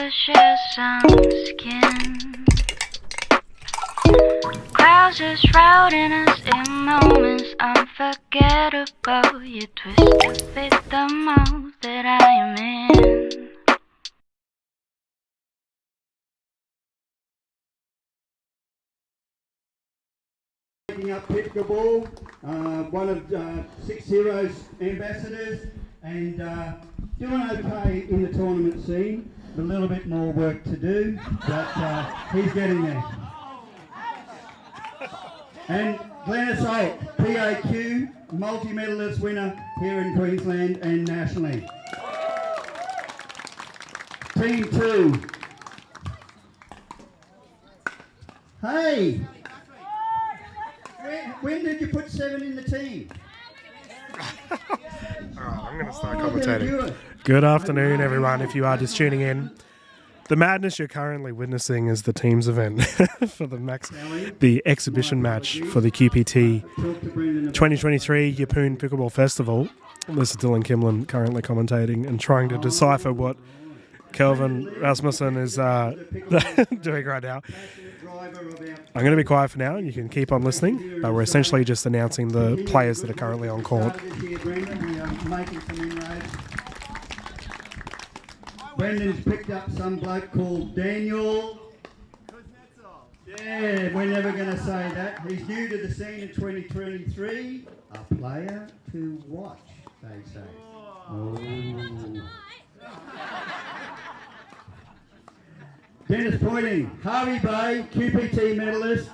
to share some skin. Clouds just shrouding us in moments unforgettable. You twist to fit the mold that I am in. Taking up Pickleball, one of 6 Heroes ambassadors, and doing okay in the tournament scene. A little bit more work to do, but he's getting there. And Glennis Holt, PAQ, multi-medalist winner here in Queensland and nationally. Team 2. Hey! When did you put 7 in the team? I'm going to start commentating. Good afternoon, everyone. If you are just tuning in, the madness you're currently witnessing is the team's event for the exhibition match for the QPT 2023 Yeppoon Pickleball Festival. This is Dylan Kimlin currently commentating and trying to decipher what Kelvin Rasmussen is doing right now. I'm going to be quiet for now, and you can keep on listening, but we're essentially just announcing the players that are currently on court. Brendan's picked up some bloke called Daniel. Yeah, we're never going to say that. He's new to the scene in 2023. A player to watch, they say. Oh. Dennis Pointing, Harvey Bay, QPT medalist,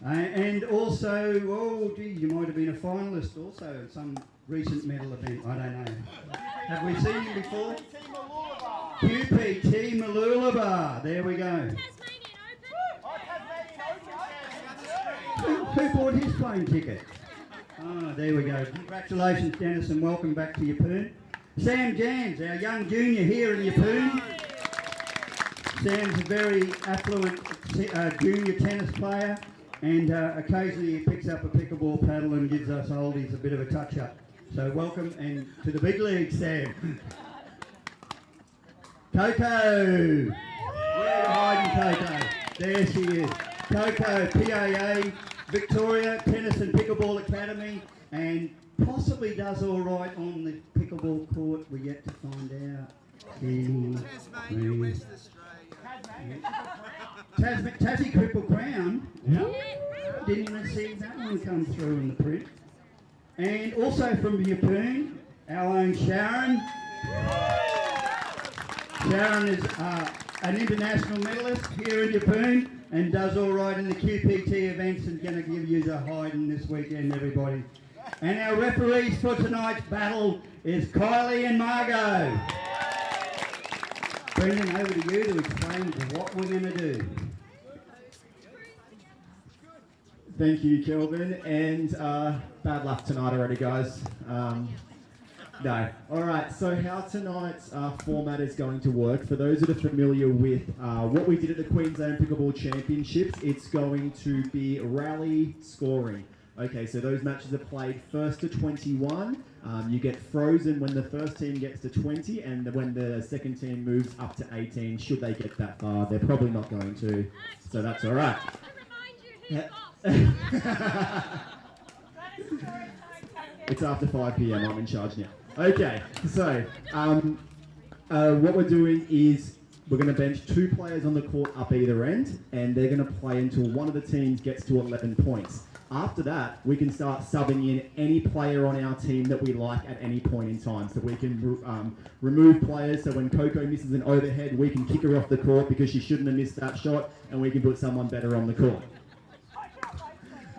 and also, oh geez, you might have been a finalist also at some recent medal event, I don't know. Have we seen him before? QPT Mooloolaba, there we go. Who bought his plane ticket? Ah, there we go. Congratulations, Dennis, and welcome back to Yeppoon. Sam Jans, our young junior here in Yeppoon. Sam's a very affluent junior tennis player, and occasionally he picks up a pickleball paddle and gives us oldies a bit of a touch-up. So welcome and to the big league, Sam. Coco! Where are you hiding, Coco? There she is. Coco, PAA, Victoria, Tennis and Pickleball Academy, and possibly does all right on the pickleball court. We're yet to find out. Tasmania, West Australia. Tassie Triple Crown. Didn't even see that one come through in the print. And also from Yeppoon, our own Sharon. Sharon is an international medalist here in Yeppoon and does all right in the QPT events and going to give you a hiding this weekend, everybody. And our referees for tonight's battle is Kylie and Margot. Brendan, over to you to explain what we're going to do. Thank you, Kelvin, and bad luck tonight already, guys. No. All right, so how tonight's format is going to work, for those that are familiar with what we did at the Queensland Pickleball Championships, it's going to be rally scoring. Okay, so those matches are played 1st to 21. You get frozen when the first team gets to 20, and when the second team moves up to 18, should they get that far. They're probably not going to, so that's all right. It's after 5 p.m. I'm in charge now. Okay, so what we're doing is we're going to bench 2 players on the court up either end, and they're going to play until one of the teams gets to 11 points. After that, we can start subbing in any player on our team that we like at any point in time. So we can remove players, so when Coco misses an overhead, we can kick her off the court because she shouldn't have missed that shot, and we can put someone better on the court.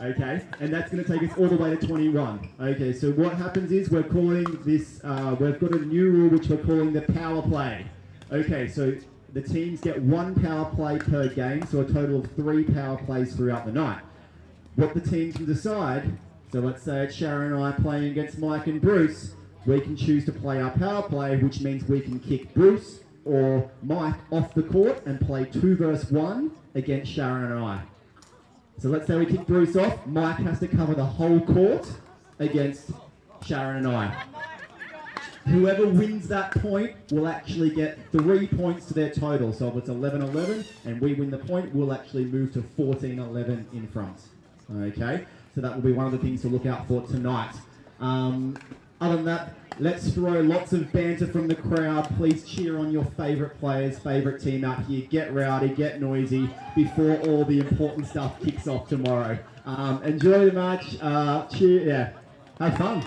Okay, and that's going to take us all the way to 21. Okay, so what happens is we're calling this, we've got a new rule which we're calling the power play. Okay, so the teams get 1 power play per game, so a total of 3 power plays throughout the night. What the teams can decide, so let's say it's Sharon and I playing against Mike and Bruce, we can choose to play our power play, which means we can kick Bruce or Mike off the court and play 2 versus 1 against Sharon and I. So let's say we kick Bruce off, Mike has to cover the whole court against Sharon and I. Whoever wins that point will actually get 3 points to their total. So if it's 11-11 and we win the point, we'll actually move to 14-11 in front. Okay, so that will be one of the things to look out for tonight. Other than that, let's throw lots of banter from the crowd. Please cheer on your favourite players, favourite team out here. Get rowdy, get noisy before all the important stuff kicks off tomorrow. Enjoy the match. Cheer, yeah, have fun.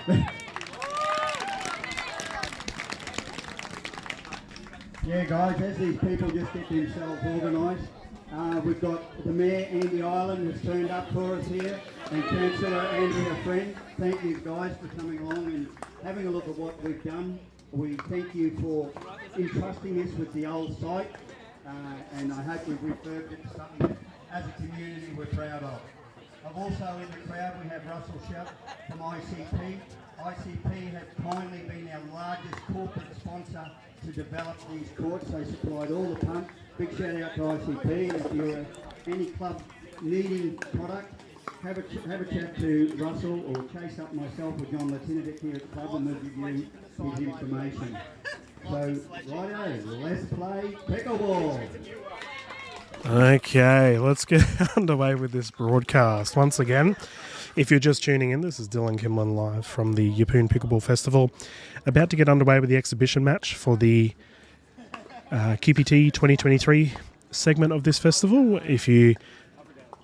Yeah, guys, as these people just get themselves organised, we've got the Mayor, Andy Ireland, has turned up for us here, and Councillor Andrea Friend. Thank you, guys, for coming along and having a look at what we've done. We thank you for entrusting us with the old site, and I hope we've refurbed it to something that, as a community, we're proud of. Also in the crowd, we have Russell Shutt from ICP. ICP have kindly been our largest corporate sponsor to develop these courts. They supplied all the pumps. Big shout out to ICP. And if you're any club needing product, have a chat to Russell or chase up myself or John Latinovic here at the club and we'll give you his information. So, righto, let's play pickleball. Okay, let's get underway with this broadcast. Once again, if you're just tuning in, this is Dylan Kimlin live from the Yeppoon Pickleball Festival. About to get underway with the exhibition match for the QPT 2023 segment of this festival. If you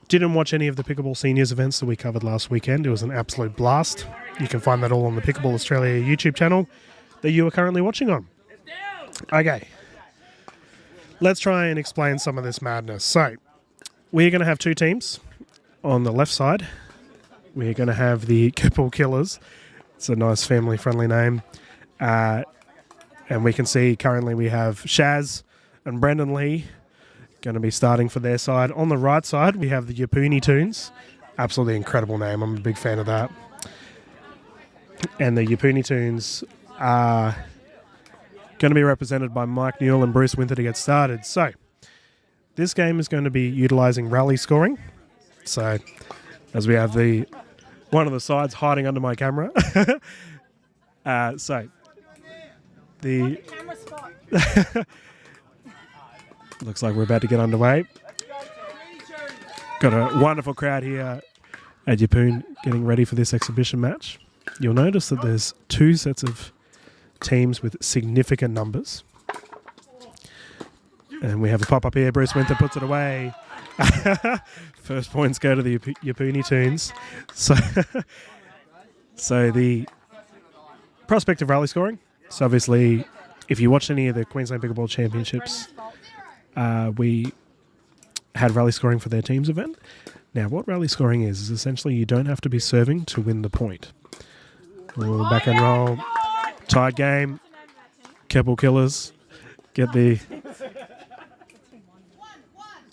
didn't watch any of the Pickleball Seniors events that we covered last weekend, it was an absolute blast. You can find that all on the Pickleball Australia YouTube channel that you are currently watching on. Okay. Let's try and explain some of this madness. So, we're going to have two teams. On the left side, we're going to have the Yeppoon Killers. It's a nice family-friendly name. And we can see currently we have Shaz and Brendan Lee going to be starting for their side. On the right side, we have the Yeppoon Tunes. Absolutely incredible name. I'm a big fan of that. And the Yeppoon Tunes are going to be represented by Mike Newell and Bruce Winter to get started. So, this game is going to be utilising rally scoring. So, as we have one of the sides hiding under my camera. Looks like we're about to get underway. Got a wonderful crowd here at Yeppoon getting ready for this exhibition match. You'll notice that there's two sets of teams with significant numbers. And we have a pop-up here. Bruce Winter puts it away. First points go to the Yeppoon Tunes. So the prospect of rally scoring. So obviously, if you watched any of the Queensland Pickleball Championships, we had rally scoring for their teams event. Now, what rally scoring is essentially you don't have to be serving to win the point. Ooh, back and roll. Tied game. Yeppoon Killers get the...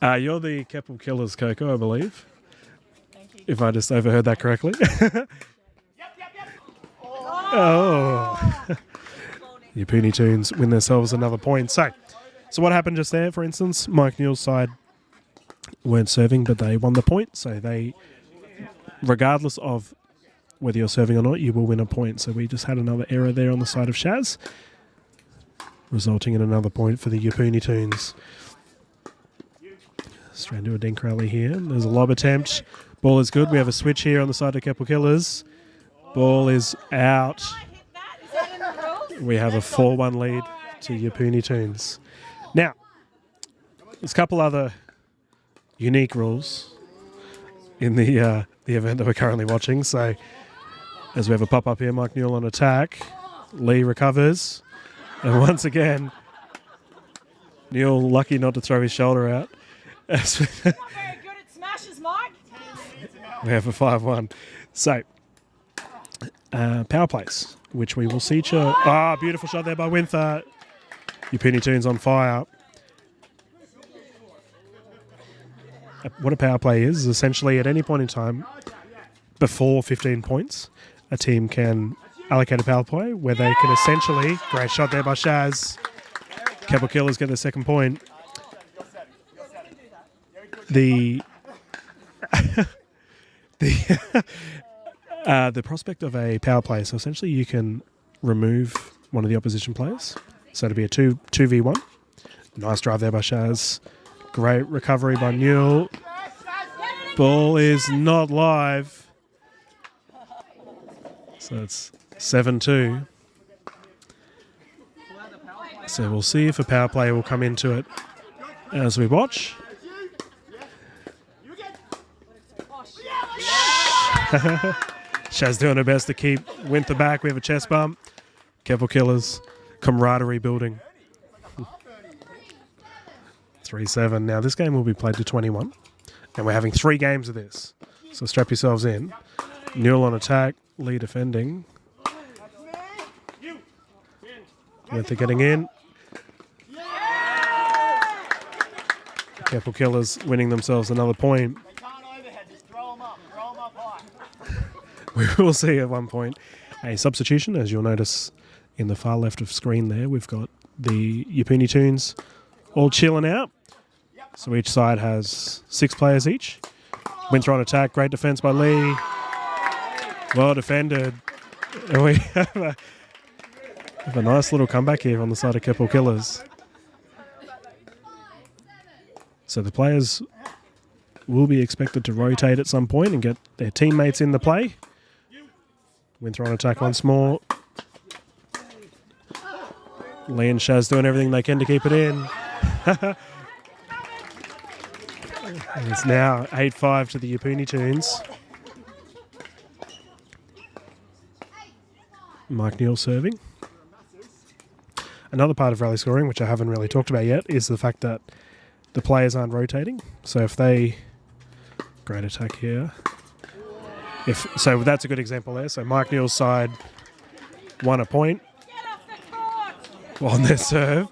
you're the Yeppoon Killers, Coco, I believe. Thank you. If I just overheard that correctly. Oh. Yeppoon Tunes win themselves another point. So what happened just there, for instance, Mike Newell's side weren't serving, but they won the point. So they, regardless of whether you're serving or not, you will win a point. So we just had another error there on the side of Shaz, resulting in another point for the Yeppoon Tunes. Straight into a dink rally here. There's a lob attempt. Ball is good. We have a switch here on the side of Yeppoon Killers. Ball is out. We have a 4-1 lead to Yeppoon Tunes. Now, there's a couple other unique rules in the event that we're currently watching. So, as we have a pop-up here, Mike Newell on attack. Lee recovers. And once again, Newell lucky not to throw his shoulder out. Not very good at smashes, Mike. We have a 5-1. So, power plays, which we will feature. Beautiful shot there by Winter. Yeppoon Tunes on fire. What a power play is essentially at any point in time before 15 points, a team can allocate a power play where they can essentially, great shot there by Shaz. Yeppoon Killers get the second point. The prospect of a power play, so essentially you can remove one of the opposition players. So it'll be a 2v1. Nice drive there by Shaz. Great recovery by Newell. Ball is not live. So it's 7-2. So we'll see if a power play will come into it as we watch. Shaz doing her best to keep Winther back. We have a chest bump. Keppel Killers, camaraderie building. 3-7. Now this game will be played to 21. And we're having 3 games of this. So strap yourselves in. Newell on attack, Lee defending. Winther getting in. Keppel Killers winning themselves another point. We will see at one point a substitution, as you'll notice in the far left of screen there. We've got the Yeppoon Tunes all chilling out. So each side has 6 players each. Winther on attack, great defence by Lee. Well defended. And we have a nice little comeback here on the side of Keppel Killers. So the players will be expected to rotate at some point and get their teammates in the play. Winther on attack once more. Lee and Shaz doing everything they can to keep it in. And it's now 8-5 to the Yeppoon Tunes. Mike Newell serving. Another part of rally scoring, which I haven't really talked about yet, is the fact that the players aren't rotating. So if they... Great attack here. So that's a good example there. So Mike Newell's side won a point on their serve,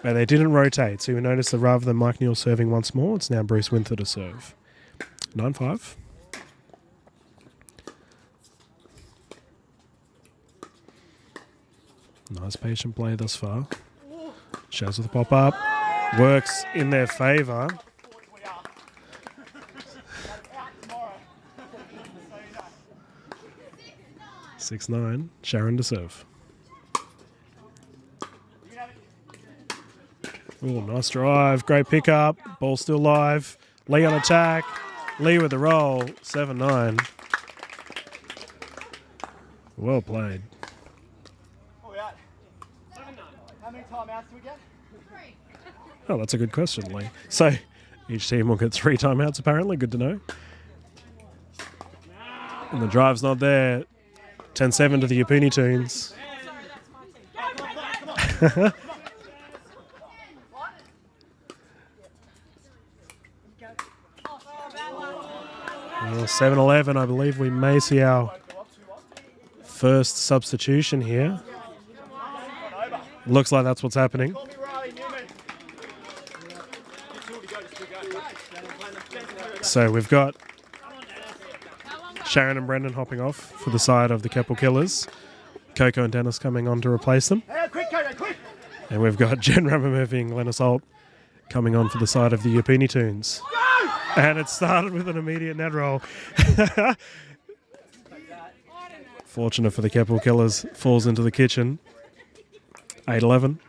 but they didn't rotate. So you notice that rather than Mike Newell serving once more, it's now Bruce Winther to serve. 9-5. Nice patient play thus far. Shaz with the pop-up. Works in their favour. 6-9. Sharon to serve. Oh, nice drive. Great pickup. Ball still live. Lee on attack. Lee with the roll. 7-9. Well played. How many timeouts do we get? Oh, that's a good question, Lee. So each team will get 3 timeouts apparently. Good to know. And the drive's not there. 10-7 to the Yeppoon Tunes. Well, 7-11, I believe we may see our first substitution here. Looks like that's what's happening. So we've got Sharon and Brendan hopping off for the side of the Keppel Killers. Coco and Dennis coming on to replace them. And we've got Jen Ramamurphy and Glennis Holt coming on for the side of the Yeppoon Tunes. And it started with an immediate net roll. Fortunate for the Keppel Killers, falls into the kitchen. 8-11.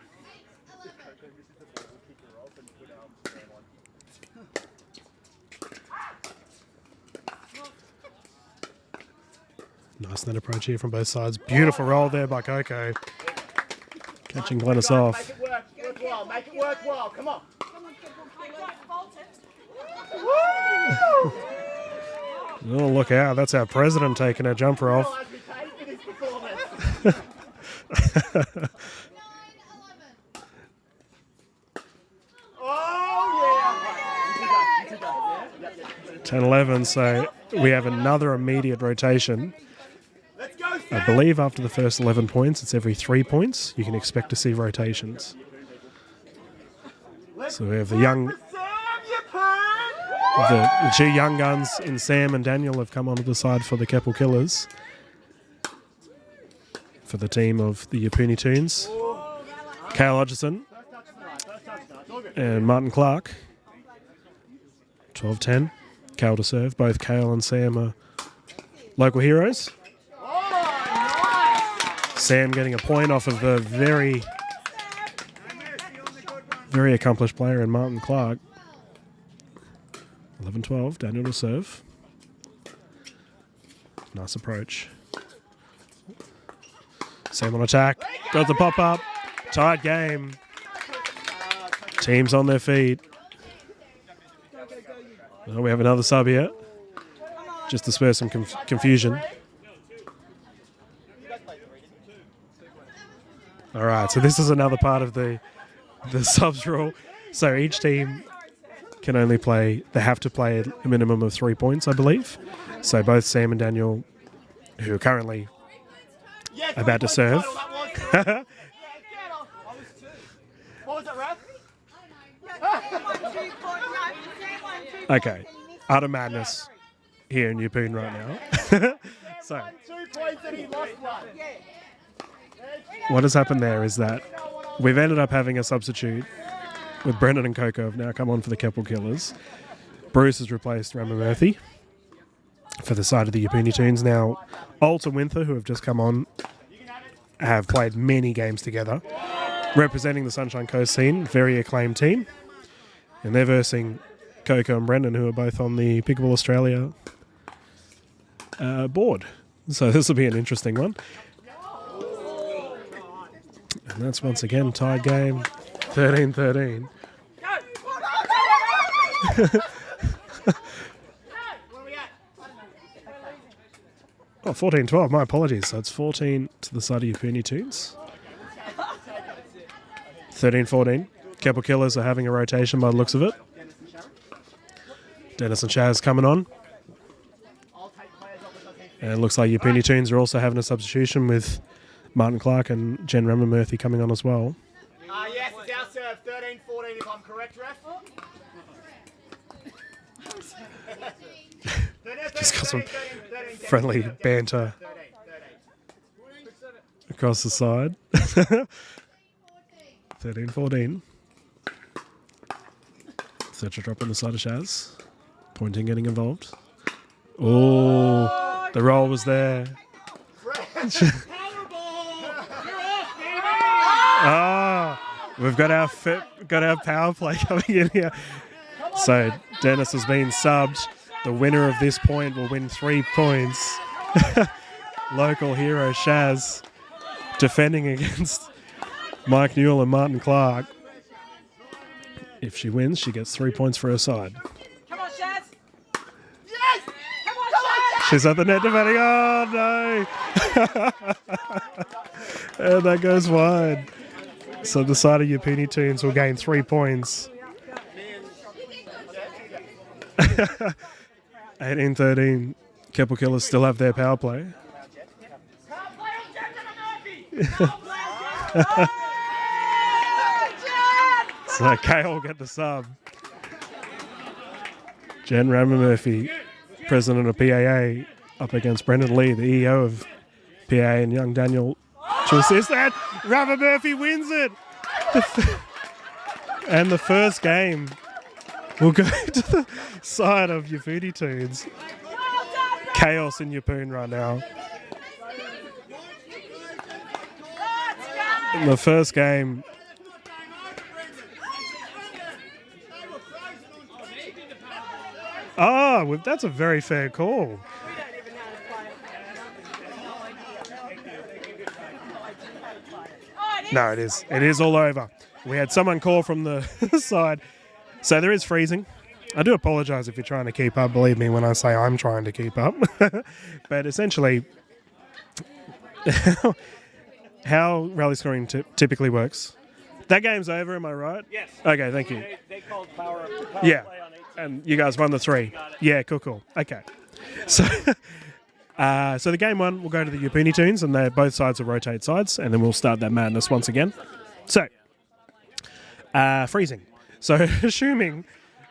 Nice net approach here from both sides. Beautiful roll there by Coco. Catching Glennis off. Make it worthwhile. Make it worthwhile. Come on. Oh, look out. That's our president taking our jumper off. Oh, yeah. 10-11, so we have another immediate rotation. I believe after the first 11 points, it's every 3 points. You can expect to see rotations. So we have the two young guns in Sam and Daniel have come onto the side for the Keppel Killers. For the team of the Yeppoon Tunes. Kale Hodgson and Martin Clark. 12-10. Kale to serve. Both Kale and Sam are local heroes. Sam getting a point off of the very, very accomplished player in Martin Clark. 11-12, Daniel to serve. Nice approach. Sam on attack. Got the pop up. Tight game. Teams on their feet. Oh, we have another sub here. Just to spur some confusion. All right, so this is another part of the subs rule. So each team can only play, they have to play a minimum of 3 points, I believe. So both Sam and Daniel, who are currently about to serve. Okay, utter madness here in Yeppoon right now. So, what has happened there is that we've ended up having a substitute with Brendan and Coco have now come on for the Keppel Killers. Bruce has replaced Rama Murphy for the side of the Yeppoon Toons. Now, Alt and Winther, who have just come on, have played many games together, representing the Sunshine Coast scene, very acclaimed team. And they're versing Coco and Brendan, who are both on the Pickleball Australia board. So this will be an interesting one. And that's once again tied game, 13-13. Oh, 14-12, my apologies. So it's 14 to the side of Yeppoon Toons. 13-14. Keppel Killers are having a rotation by the looks of it. Dennis and Chaz coming on. And it looks like Yeppoon Toons are also having a substitution with Martin Clark and Jen Ramamurthy coming on as well. Yes, it's our serve, 13-14 if I'm correct, ref. Just got some friendly banter across the side. 13-14. Search a drop on the side of Shaz. Pointing getting involved. Oh, the roll was there. We've got our power play coming in here. So Dennis has been subbed. The winner of this point will win 3 points. Local hero Shaz defending against Mike Newell and Martin Clark. If she wins, she gets 3 points for her side. Come on, Shaz. Yes! Come on, Shaz! She's at the net defending. Oh, no! And that goes wide. So the side of Yeppoon Toons will gain 3 points. 18-13. Keppel Killers still have their power play. So Kale will get the sub. Jen Ramamurthy, president of PAA, up against Brendan Lee, the EO of PAA, and young Daniel to assist that. Ramamurthy wins it. And the first game will go to the side of Yeppoon Toons. Chaos in Yeppoon right now. In the first game. Oh, that's a very fair call. No, it is. It is all over. We had someone call from the side. So there is freezing. I do apologise if you're trying to keep up. Believe me when I say I'm trying to keep up. But essentially, how rally scoring typically works. That game's over, am I right? Yes. Okay, thank you. They called power Yeah. play on 18. And you guys won the 3. Yeah, cool. Okay. So so the game 1 will go to the Yeppoon Toons, and both sides will rotate sides, and then we'll start that madness once again. So, freezing. So, assuming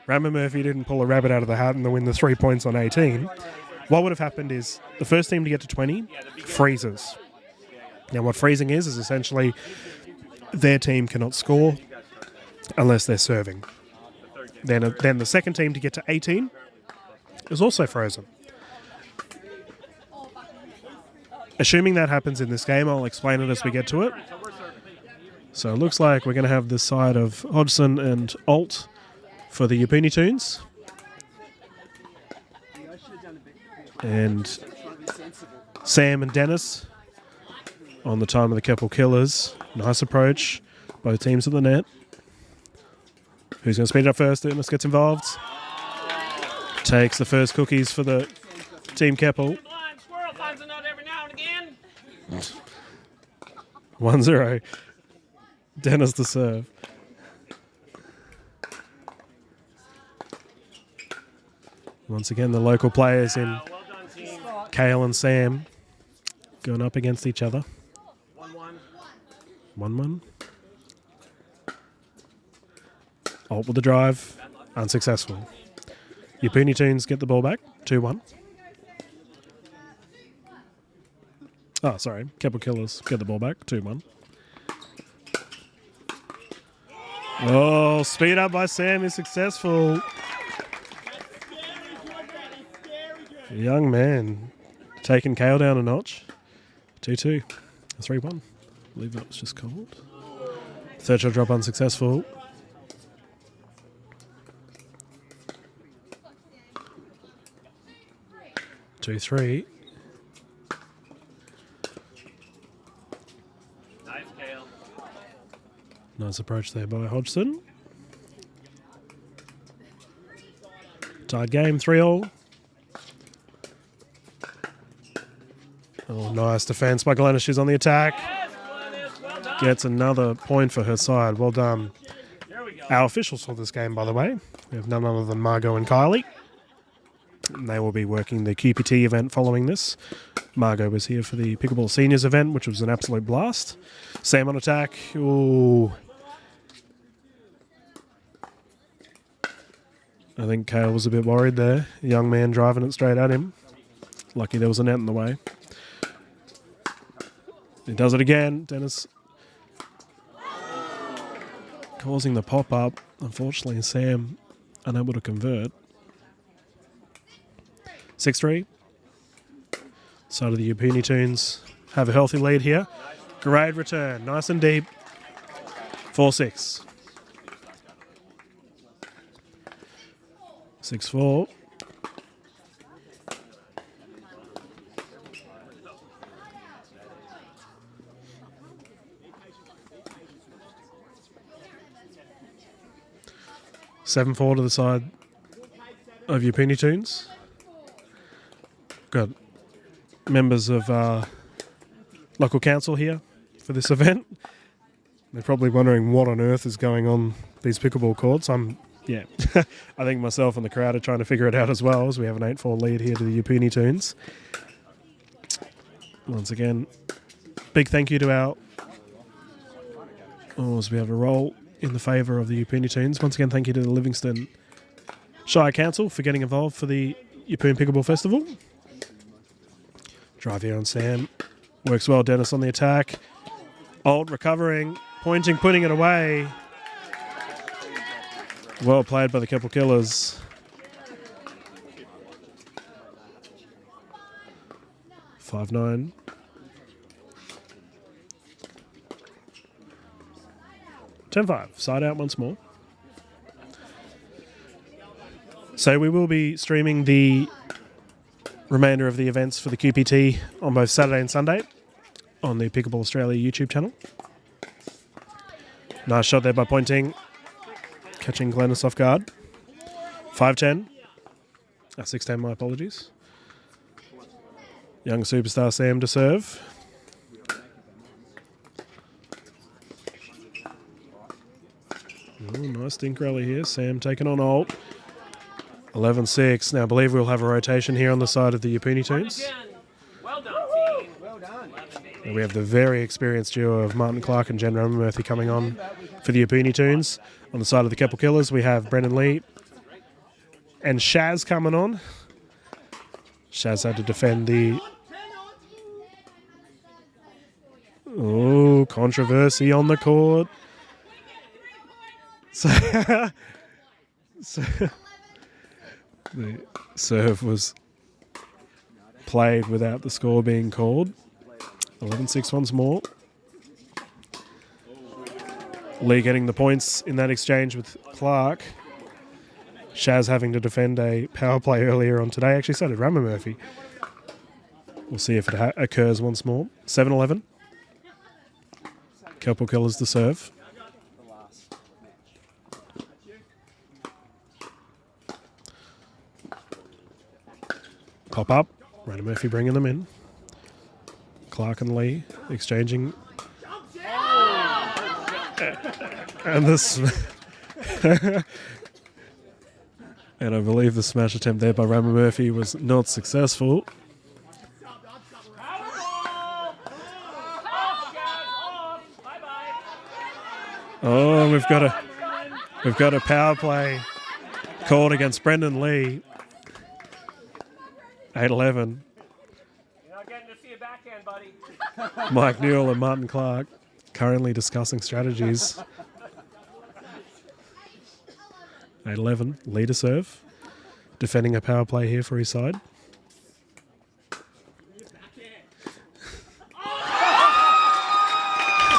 Ramamurthy didn't pull a rabbit out of the hat and win the 3 points on 18, what would have happened is the first team to get to 20 freezes. Now, what freezing is essentially their team cannot score unless they're serving. Then the second team to get to 18 is also frozen. assuming that happens in this game, I'll explain it as we get to it. So it looks like we're going to have the side of Hodgson and Alt for the Yeppoon Tunes. And Sam and Dennis on the time of the Keppel Killers. Nice approach. Both teams at the net. Who's going to speed it up first? Dennis gets involved. Takes the first cookies for the Team Keppel. 1-0. Dennis to serve. Once again, the local players in Kale and Sam going up against each other. 1-1. Alt with the drive. Unsuccessful. Yeppoon Tunes get the ball back. 2-1. Oh, sorry. Keppel Killers get the ball back. 2-1. Oh, speed up by Sam is successful. Young man taking Kale down a notch. 2-2. 3-1. I believe that was just called. Third shot drop unsuccessful. Two, 3. Nice, Kale. Nice approach there by Hodgson. Tied game, 3-all. Oh, nice defense by Glennis. She's on the attack. Gets another point for her side. Well done. Our officials for this game, by the way, we have none other than Margot and Kylie. And they will be working the QPT event following this. Margot was here for the Pickleball Seniors event, which was an absolute blast. Sam on attack. Ooh. I think Kale was a bit worried there. Young man driving it straight at him. Lucky there was a net in the way. He does it again. Dennis causing the pop-up. Unfortunately, Sam unable to convert. 6-3. Side of the Yeppoon Tunes have a healthy lead here. Great return. Nice and deep. 4-6. 6-4. Seven forward to the side of Yeppoon Tunes. Got members of local council here for this event. They're probably wondering what on earth is going on these pickleball courts. I think myself and the crowd are trying to figure it out as well, as we have an 8-4 lead here to the Yeppoon Tunes. Once again, big thank you to our... as we have a roll in the favour of the Yeppoon Tunes. Once again, thank you to the Livingston Shire Council for getting involved for the Yeppoon Pickleball Festival. Drive here on Sam. Works well, Dennis on the attack. Alt recovering, pointing, putting it away. Well played by the Keppel Killers. (5-9). (10-5). Side out once more. So we will be streaming the remainder of the events for the QPT on both Saturday and Sunday on the Pickleball Australia YouTube channel. Nice shot there by Pointing. Catching Glennis off guard. 5-10. 6-10, my apologies. Young superstar Sam to serve. Ooh, nice dink rally here. Sam taking on Alt. 11-6. Now I believe we'll have a rotation here on the side of the Yeppoon Tunes. Well done, team. Well done. And we have the very experienced duo of Martin Clark and Jen Murphy coming on for the Yeppoon Tunes. On the side of the Keppel Killers, we have Brendan Lee and Shaz coming on. Shaz had to defend the... Oh, controversy on the court. So the serve was played without the score being called. 11-6 once more. Lee getting the points in that exchange with Clark. Shaz having to defend a power play earlier on today. Actually, so did Rammer Murphy. We'll see if it occurs once more. 7-11. Kelpel Killers to serve. Pop up. Rammer Murphy bringing them in. Clark and Lee exchanging. And this... And I believe the smash attempt there by Rammer Murphy was not successful. Oh, we've got a power play called against Brendan Lee. 8-11. You're not getting to see a backhand, buddy. Mike Newell and Martin Clark currently discussing strategies. 8-11, Lee to serve. Defending a power play here for his side.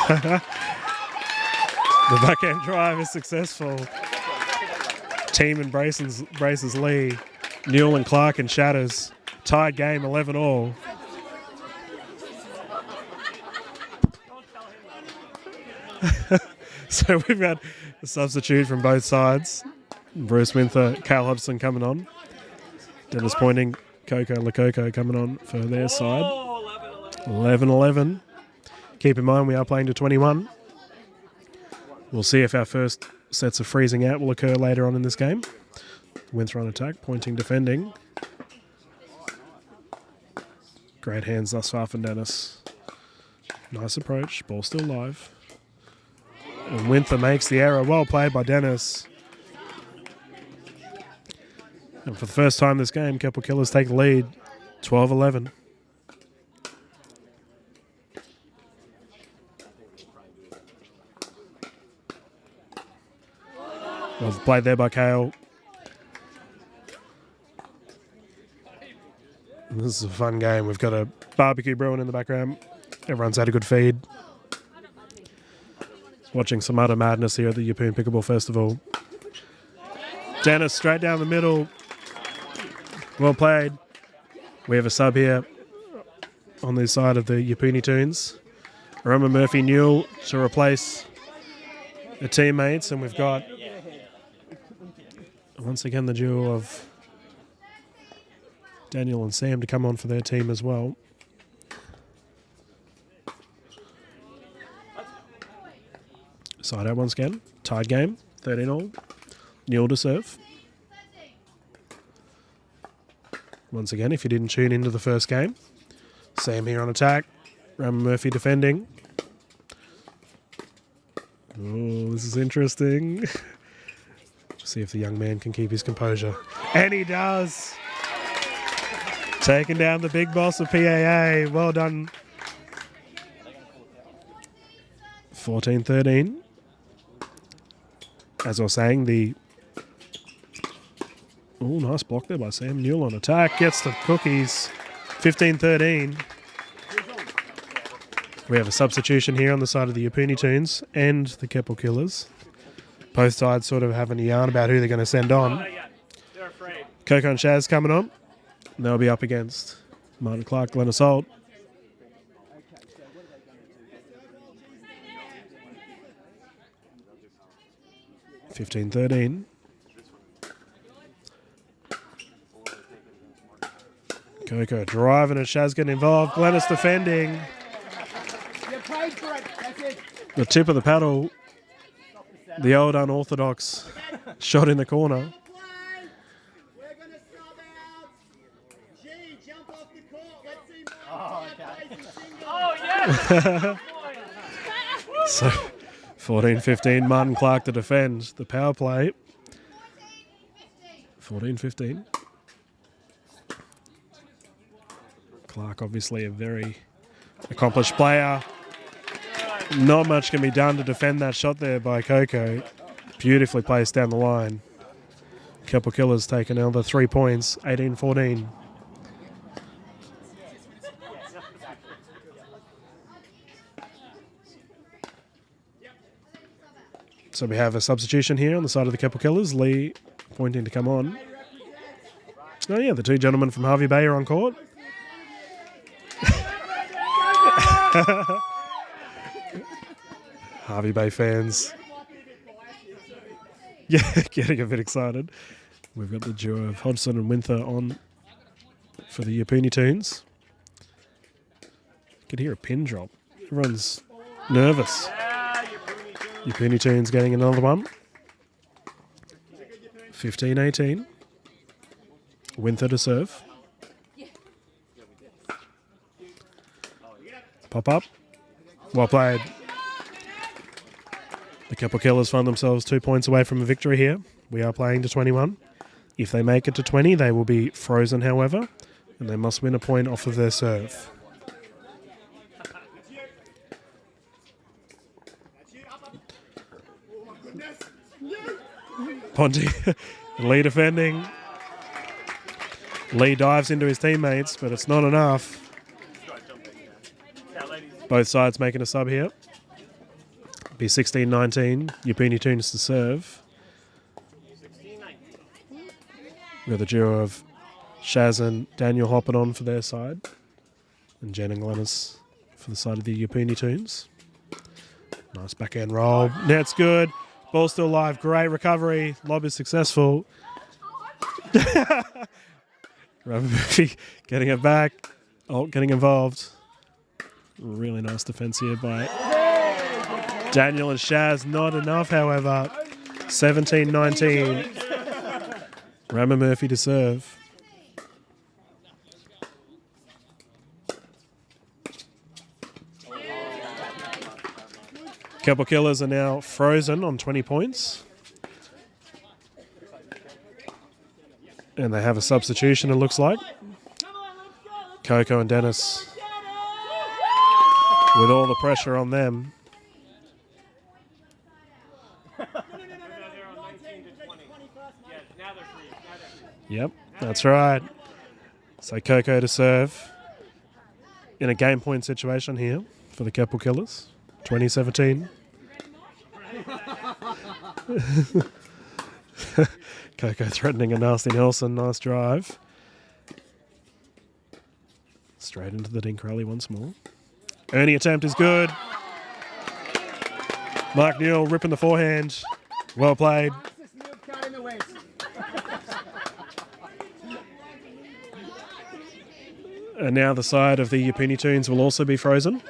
The backhand drive is successful. Team embraces Lee. Newell and Clark and shatters. Tied game, 11-all. So we've got a substitute from both sides. Bruce Winther, Cal Hodgson coming on. Dennis Pointing, Coco Lococo coming on for their side. 11-11. Keep in mind we are playing to 21. We'll see if our first sets of freezing out will occur later on in this game. Winther on attack, Pointing defending. Great hands thus far from Dennis. Nice approach, ball still live. And Winther makes the error. Well played by Dennis. And for the first time this game, Keppel Killers take the lead, 12-11. Well played there by Kale. This is a fun game. We've got a barbecue brewing in the background. Everyone's had a good feed. Watching some utter madness here at the Yeppoon Pickleball Festival. Dennis straight down the middle. Well played. We have a sub here on the side of the Yeppoon Tunes. Rammer Murphy Newell to replace the teammates, and we've got once again the duo of Daniel and Sam to come on for their team as well. Side out once again. Tied game, 13-all. Newell to serve. Once again, if you didn't tune into the first game, Sam here on attack. Rammer Murphy defending. Oh, this is interesting. See if the young man can keep his composure. And he does. Taking down the big boss of PAA. Well done. 14-13. As I was saying, the... Oh, nice block there by Sam. Newell on attack. Gets the cookies. 15-13. We have a substitution here on the side of the Yeppoon Tunes and the Keppel Killers. Both sides sort of having a yarn about who they're going to send on. They're afraid. Coco and Shaz coming on. And they'll be up against Martin Clark, Glenn Assault. $15-13. Coco driving and Shaz getting involved. Glennis defending. The tip of the paddle. The old unorthodox shot in the corner. So 14-15, Martin Clark to defend the power play. 14-15. Clark obviously a very accomplished player. Not much can be done to defend that shot there by Coco. Beautifully placed down the line. Keppel Killers take another 3 points, 18-14. So we have a substitution here on the side of the Keppel Killers. Lee pointing to come on. Oh yeah, the two gentlemen from Harvey Bay are on court. Harvey Bay fans. Yeah, getting a bit excited. We've got the duo of Hodgson and Winther on for the Yeppoon Tunes. You can hear a pin drop. Everyone's nervous. Yeppoon Tunes getting another one. 15-18. Winther to serve. Pop up. Well played. The Keppel Killers find themselves 2 points away from a victory here. We are playing to 21. If they make it to 20, they will be frozen, however, and they must win a point off of their serve. Ponty, Lee defending. Lee dives into his teammates, but it's not enough. Both sides making a sub here. Be 16-19. Yeppoon Tunes to serve. We've got the duo of Shaz and Daniel hopping on for their side. And Jen and Glennis for the side of the Yeppoon Tunes. Nice backhand roll. Net's good. Ball still live. Great recovery. Lob is successful. Robert Murphy getting it back. Oh, getting involved. Really nice defense here by Daniel and Shaz. Not enough, however. 17-19. Rammer Murphy to serve. Keppel Killers are now frozen on 20 points. And they have a substitution, it looks like. Coco and Dennis with all the pressure on them. Yep, that's right. So Coco to serve in a game point situation here for the Keppel Killers. 2017. Coco threatening a nasty Nelson. Nice drive. Straight into the dink rally once more. Ernie attempt is good. Mark Newell ripping the forehand. Well played. And now the side of the Yeppoon Tunes will also be frozen.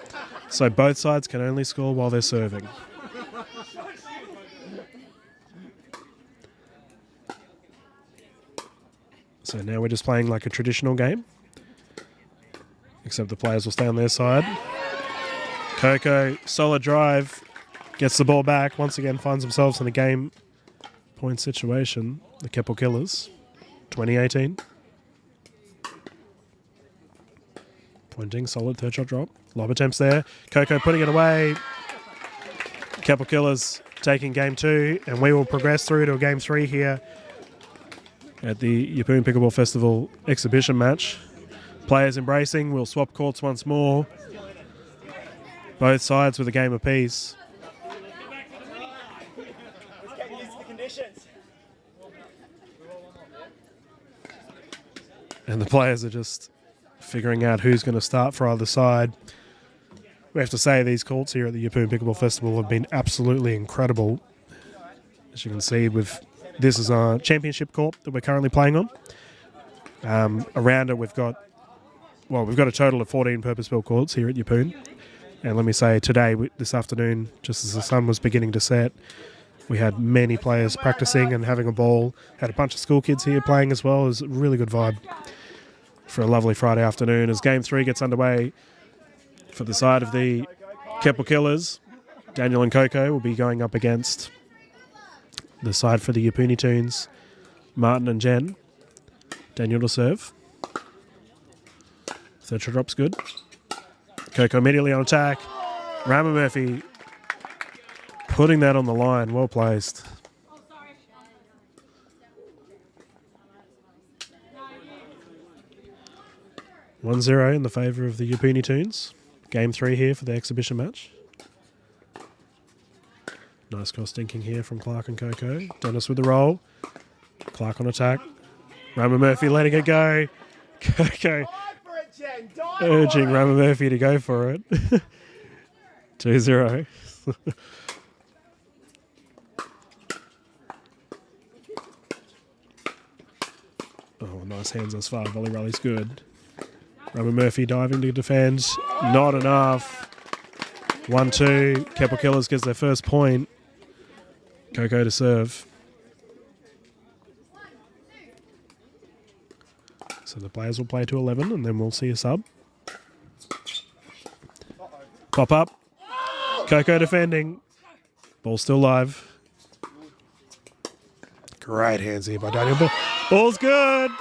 So both sides can only score while they're serving. So now we're just playing like a traditional game. Except the players will stay on their side. Coco, solid drive. Gets the ball back. Once again finds themselves in a game point situation. The Keppel Killers. 2018. Pointing, solid third shot drop. Lob attempts there. Coco putting it away. Keppel Killers taking game 2, and we will progress through to a game 3 here at the Yeppoon Pickleball Festival exhibition match. Players embracing. We'll swap courts once more. Both sides with a game apiece. And the players are just figuring out who's going to start for either side. We have to say these courts here at the Yeppoon Pickleball Festival have been absolutely incredible. As you can see, this is our championship court that we're currently playing on. Around it, we've got a total of 14 purpose-built courts here at Yeppoon. And let me say, today, this afternoon, just as the sun was beginning to set, we had many players practicing and having a ball. Had a bunch of school kids here playing as well. It was a really good vibe for a lovely Friday afternoon. As Game 3 gets underway for the side of the Keppel Killers, Daniel and Coco will be going up against the side for the Yeppoon Tunes, Martin and Jen. Daniel to serve. Third shot drop's good. Coco immediately on attack. Rammer Murphy putting that on the line. Well placed. Oh, 1-0 in the favour of the Yeppoon Tunes. Game 3 here for the exhibition match. Nice cross dinking here from Clark and Coco. Dennis with the roll. Clark on attack. Rama Murphy letting it go. Coco urging Rama Murphy to go for it. 2-0. Oh, nice hands thus far. Volley rally's good. Rama Murphy diving to defend. Not enough. 1-2. Keppel Killers gets their first point. Coco to serve. So the players will play to 11 and then we'll see a sub. Pop up. Coco defending. Ball still live. Great hands here by Daniel. Ball's good.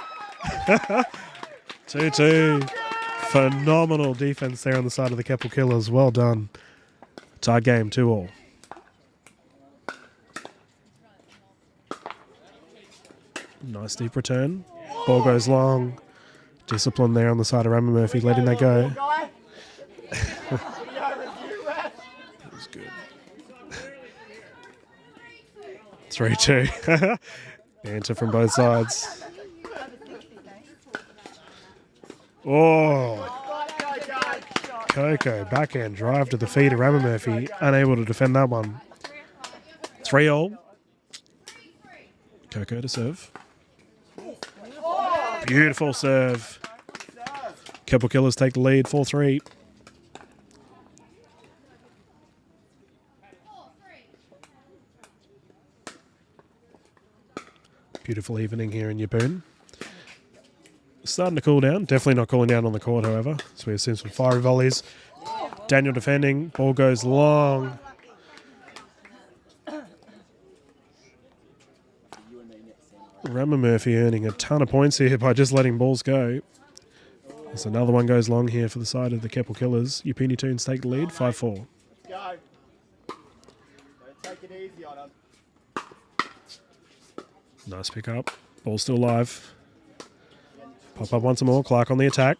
2-2. Phenomenal defense there on the side of the Keppel Killers. Well done. Tied game, 2-2. Nice deep return. Ball goes long. Discipline there on the side of Rama Murphy, letting that go. That was good. 3-2. Banter from both sides. Oh. Coco, backhand drive to the feet of Rama Murphy. Unable to defend that one. 3-3. Coco to serve. Beautiful serve. Keppel Killers take the lead, 4-3. Beautiful evening here in Yeppoon. Starting to cool down. Definitely not cooling down on the court, however. So we've seen some fiery volleys. Daniel defending. Ball goes long. Rama Murphy earning a ton of points here by just letting balls go. As another one goes long here for the side of the Keppel Killers. Yeppoon Toons take the lead, 5-4. Go. Don't take it easy on them. Nice pick up. Ball still live. Pop up once more. Clark on the attack.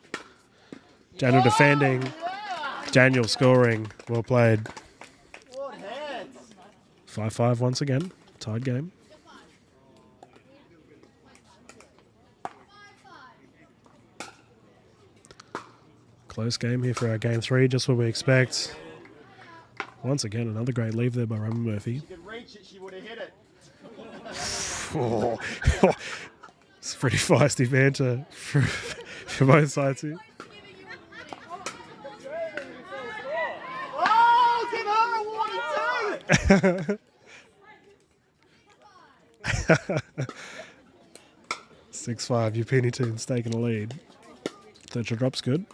Daniel defending. Daniel scoring. Well played. 5-5 once again. Tied game. Close game here for our game 3, just what we expect. Once again, another great leave there by Rama Murphy. She could reach it, she would have hit it. Oh. It's pretty feisty banter for both sides here. Oh, give her a warning too! 6-5, Yeppoon Toons taking the lead. Third shot drop's good.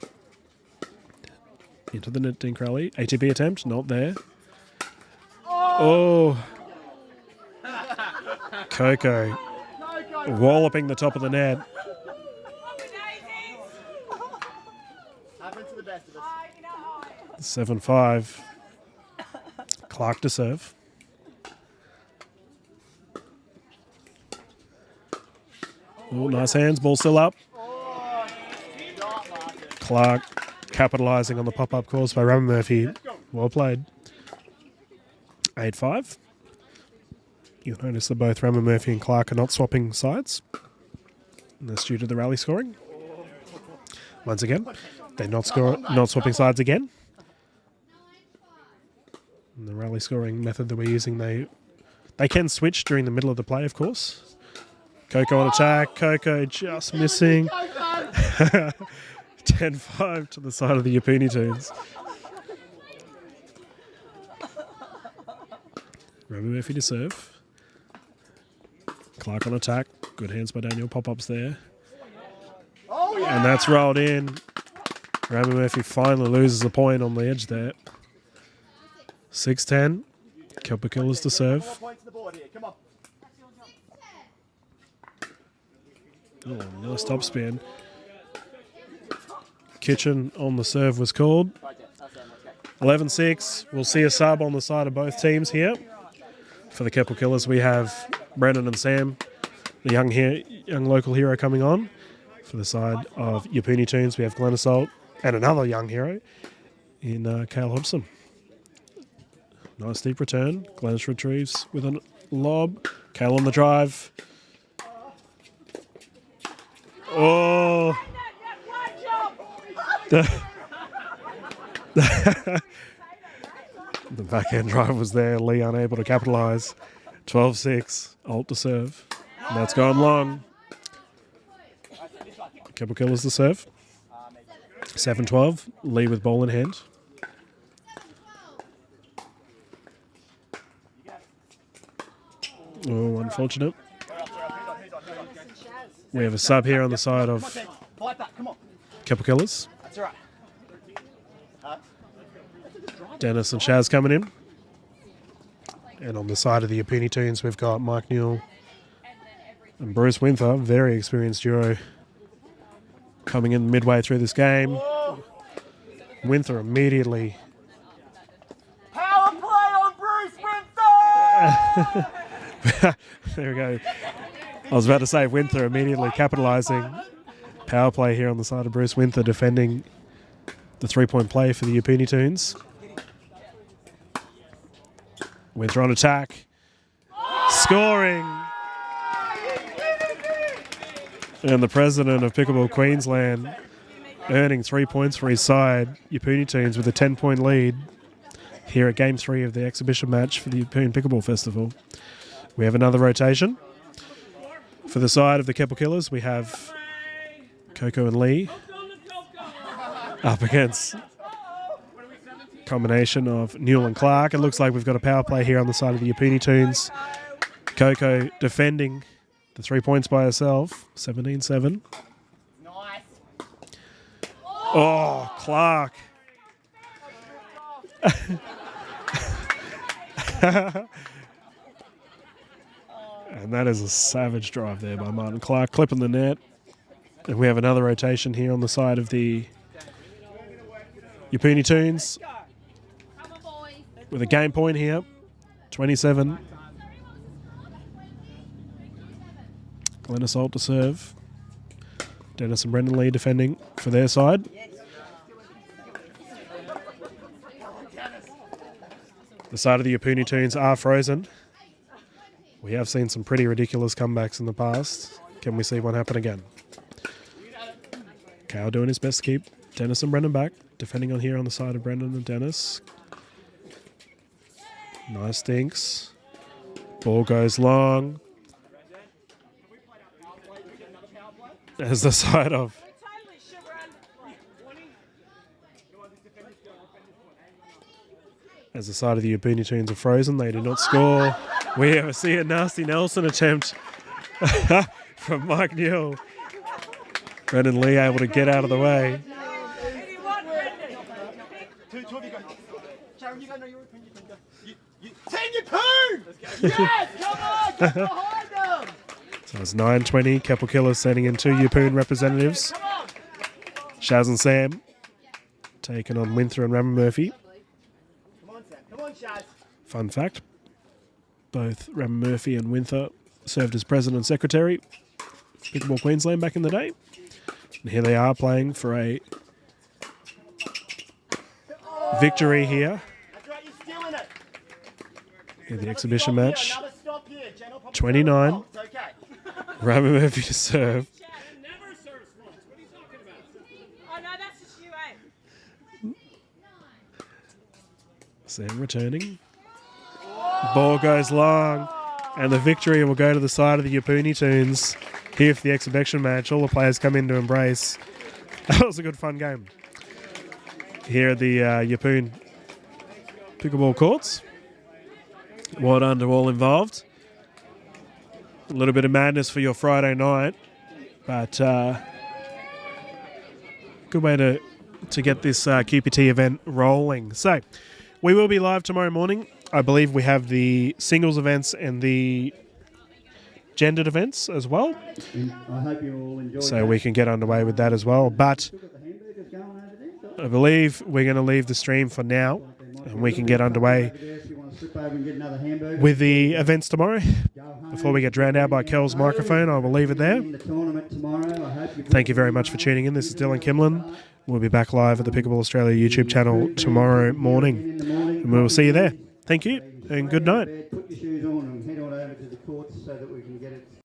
Into the net dink rally. ATP attempt, not there. Oh. Coco walloping the top of the net. Happens to the best of us. 7-5. Clark to serve. Oh, nice hands. Ball still up. Clark capitalising on the pop-up calls by Rama Murphy. Well played. 8-5. You'll notice that both Rama Murphy and Clark are not swapping sides. And that's due to the rally scoring. Once again, they're not swapping sides again. And the rally scoring method that we're using, they can switch during the middle of the play, of course. Coco on attack. Coco just missing. 10-5 to the side of the Yeppoon Toons. Rama Murphy to serve. Clark on attack. Good hands by Daniel. Pop-ups there. And that's rolled in. Rama Murphy finally loses a point on the edge there. 6-10. Keppel Killers to serve. Oh, nice top spin. Kitchen on the serve was called. 11-6. We'll see a sub on the side of both teams here. For the Keppel Killers, we have Brennan and Sam, the young local hero coming on. For the side of Yeppoon Toons, we have Glenn Assault and another young hero in Cale Hodgson. Nice deep return. Glennis retrieves with a lob. Kale on the drive. Oh. The backhand drive was there. Lee unable to capitalise. 12-6. Alt to serve. And that's gone long. Keppel Killers to serve. 7-12. Lee with ball in hand. Oh, unfortunate. We have a sub here on the side of Keppel Killers. Dennis and Shaz coming in. And on the side of the Yeppoon Toons, we've got Mike Newell and Bruce Winther, very experienced duo, coming in midway through this game. Winther immediately. Power play on Bruce Winther! There we go. I was about to say Winther immediately capitalising. Power play here on the side of Bruce Winther, defending the 3-point play for the Yeppoon Toons. Winther on attack. Scoring. And the president of Pickleball Queensland earning 3 points for his side. Yeppoon Toons with a 10-point lead here at Game 3 of the exhibition match for the Yeppoon Pickleball Festival. We have another rotation. For the side of the Keppel Killers, we have Coco and Lee up against combination of Newell and Clark. It looks like we've got a power play here on the side of the Yeppoon Toons. Coco defending the 3 points by herself. 17-7. Nice. Oh, Clark. And that is a savage drive there by Martin Clark, clipping the net. And we have another rotation here on the side of the Yeppoon Toons with a game point here, 27. Glennis Alt to serve. Dennis and Brendan Lee defending for their side. The side of the Yeppoon Toons are frozen. We have seen some pretty ridiculous comebacks in the past. Can we see one happen again? Kyle doing his best to keep Dennis and Brendan back. Defending on here on the side of Brendan and Dennis. Nice dinks. Ball goes long. As the side of the Yeppoon Toons are frozen, they do not score. We ever see a nasty Nelson attempt from Mike Newell. Brendan Lee able to get out of the way. Team Yeppoon! Yes, come on, get behind them! So it's 9:20. Keppel Killers sending in 2 Yeppoon representatives. Shaz and Sam taking on Winther and Ramon Murphy. Come on, Sam. Come on, Shaz. Fun fact, both Ramon Murphy and Winther served as president and secretary for Pickleball Queensland back in the day. And here they are playing for a victory here That's right, you're stealing it. in the exhibition match. Another stop here. Jen will probably 29. stop. It's okay. Ramon Murphy to serve. Shannon never serves once. What are you talking about? Oh no, that's just you, eh? Sam returning. Ball goes long. And the victory will go to the side of the Yeppoon Toons here for the exhibition match. All the players come in to embrace. That was a good fun game. Here at the Yeppoon Pickleball courts. Well done to all involved. A little bit of madness for your Friday night. But good way to get this QPT event rolling. So we will be live tomorrow morning. I believe we have the singles events and the gendered events as well. I hope you all enjoyed So that. we can get underway with that as well. But Got the hamburgers going over there. I believe we're going to leave the stream for now and we can get underway Over there if you want to slip over and get another hamburger. with the events tomorrow. Go home. Before we get drowned out by Kel's microphone, I will leave it there. In the tournament tomorrow. I hope Thank you very much for tuning in. This is Dylan Kimlin. We'll be back live at the Pickleball Australia YouTube channel tomorrow morning. In the morning. And we will see you there. Thank you, and good night. Put your shoes on and head on over to the courts so that we can get it